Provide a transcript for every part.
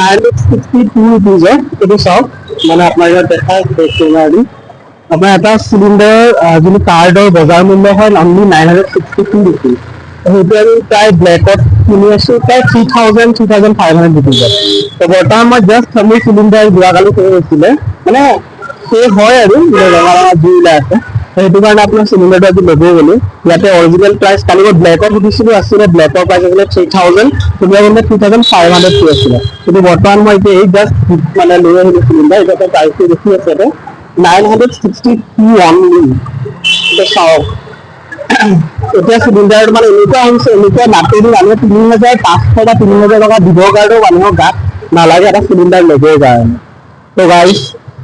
962 rupees এইটো চাওক মানে আপোনাৰ ইয়াত দেখা আপোনাৰ এটা চিলিণ্ডাৰ যোনটো কাৰ্ডৰ বজাৰ মূল্য হয় অনলি 962 rupees সেইটো আমি প্ৰায় ব্লেকত কিনি আছো প্ৰায় 3,500 rupees তো বৰ্তমান মই জাষ্ট আমি চিলিণ্ডাৰ যোৱাকালি শেষ হৈছিলে মানে শেষ হয় আৰু জুই ওলাই আছে সেইটো কাৰণে আপোনাৰ চিলিণ্ডাৰটো আজি ল'বই গ'লো ইয়াতে অৰিজিনেল প্ৰাইচ কালি মই ব্লেকত সুধিছিলোঁ আছিলে ব্লেকৰ প্ৰাইচ আছিলে 3,000 তেতিয়া মানে 3,500 কৈ আছিলে কিন্তু বৰ্তমান মই এতিয়া এই জাষ্ট মানে লৈ আহিলোঁ চিলিণ্ডাৰ এতিয়া প্ৰাইচটো বেছি আছে 962 অনলি এতিয়া চাওক এতিয়া চিলিণ্ডাৰ মানে এনেকুৱা হৈছে এনেকুৱা নাটেৰি মানুহে 3,500 বা 3,000 টকা দিবৰ কাৰণেও মানুহৰ গাত নালাগে এটা চিলিণ্ডাৰ ল'বৰ কাৰণে তো গাইজ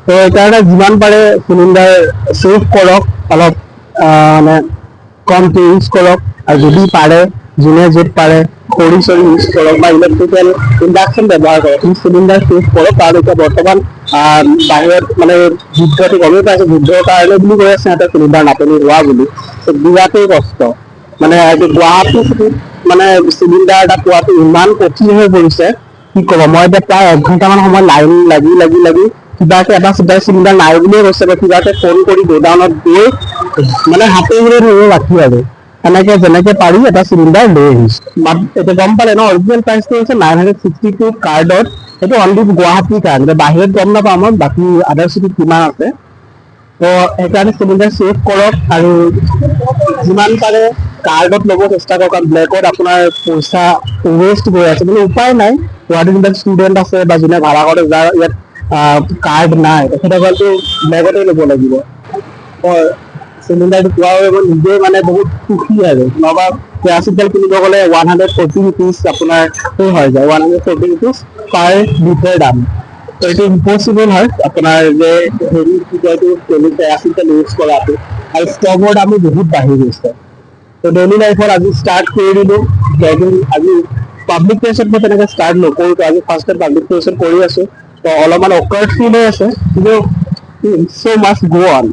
তো সেইকাৰণে যিমান পাৰে চিলিণ্ডাৰ ছেভ কৰক অলপ মানে কমকৈ ইউজ কৰক আৰু যদি পাৰে যোনে য'ত পাৰে খৰি চৰি ইউজ কৰক বা ইলেক্ট্ৰিকেল ইণ্ডাকশ্যন ব্যৱহাৰ কৰক এই চিলিণ্ডাৰ ছেভ কৰক কাৰণ এতিয়া বৰ্তমান বাহিৰত মানে যুদ্ধটো গমেই পাইছে যুদ্ধৰ কাৰণে বুলি কৈ আছে সিহঁতে চিলিণ্ডাৰ নাটনি হোৱা বুলি বিৰাটেই কষ্ট মানে গুৱাহাটীত মানে চিলিণ্ডাৰ এটা পোৱাটো ইমান কঠিন হৈ পৰিছে কি ক'ব মই এতিয়া প্ৰায় 1 ঘণ্টামান সময় লাইন লাগি লাগি লাগি কিবাকে এটা চিলিণ্ডাৰ নাই বুলিয়ে কৈছে কিবাকে ফোন কৰি গোডাউনত গৈ মানে হাতে ধৰি ধৰিব বাকী আৰু এনেকে যেনেকে পাৰি এটা চিলিণ্ডাৰ লৈ আহিছো এতিয়া গম পালে ন অৰিজিনেল প্ৰাইচটো হৈছে 962 কাৰ্ডত সেইটো অনলি গুৱাহাটীৰ কাৰণে বাহিৰত গম নাপাওঁ মই বাকী আদাৰ চিটিত কিমান আছে তো সেইকাৰণে চিলিণ্ডাৰ ছেভ কৰক আৰু যিমান পাৰে কাৰ্ডত ল'ব চেষ্টা কৰক কাৰণ ব্লেকত আপোনাৰ পইচা ৱেষ্ট গৈ আছে কিন্তু উপায় নাই গুৱাহাটীত যোনবিলাক ষ্টুডেণ্ট আছে বা যোনে ভাড়া কৰে যাৰ ইয়াত কাৰ্ড নাই তেখেতসকলতো ব্লেকতে ল'ব লাগিব চিলিণ্ডাৰটো পোৱাৰ বাবে মই নিজে মানে বহুত সুখী আৰু নহবা কেৰাচিন তেল কিনিব গ'লে 140 rupees আপোনাৰ সেই হৈ যায় 140 rupees পাৰ লিটাৰ দাম তো এইটো ইম্পচিবল হয় আপোনাৰ যে হেৰি কি কয় এইটো কেৰাচিন তেল ইউজ কৰাটো আৰু ষ্টভৰ দামো বহুত বাঢ়ি গৈছে তো ডেইলি লাইফত আজি ষ্টাৰ্ট কৰি দিলোঁ আজি পাব্লিক প্লেচত মই তেনেকৈ ষ্টাৰ্ট নকৰোঁ তো আজি ফাৰ্ষ্ট টাইম পাব্লিক প্লেচত কৰি আছোঁ তো অলপমান অকাৰ্ড ফিল হৈ আছে কিন্তু চ' মাষ্ট গ' অন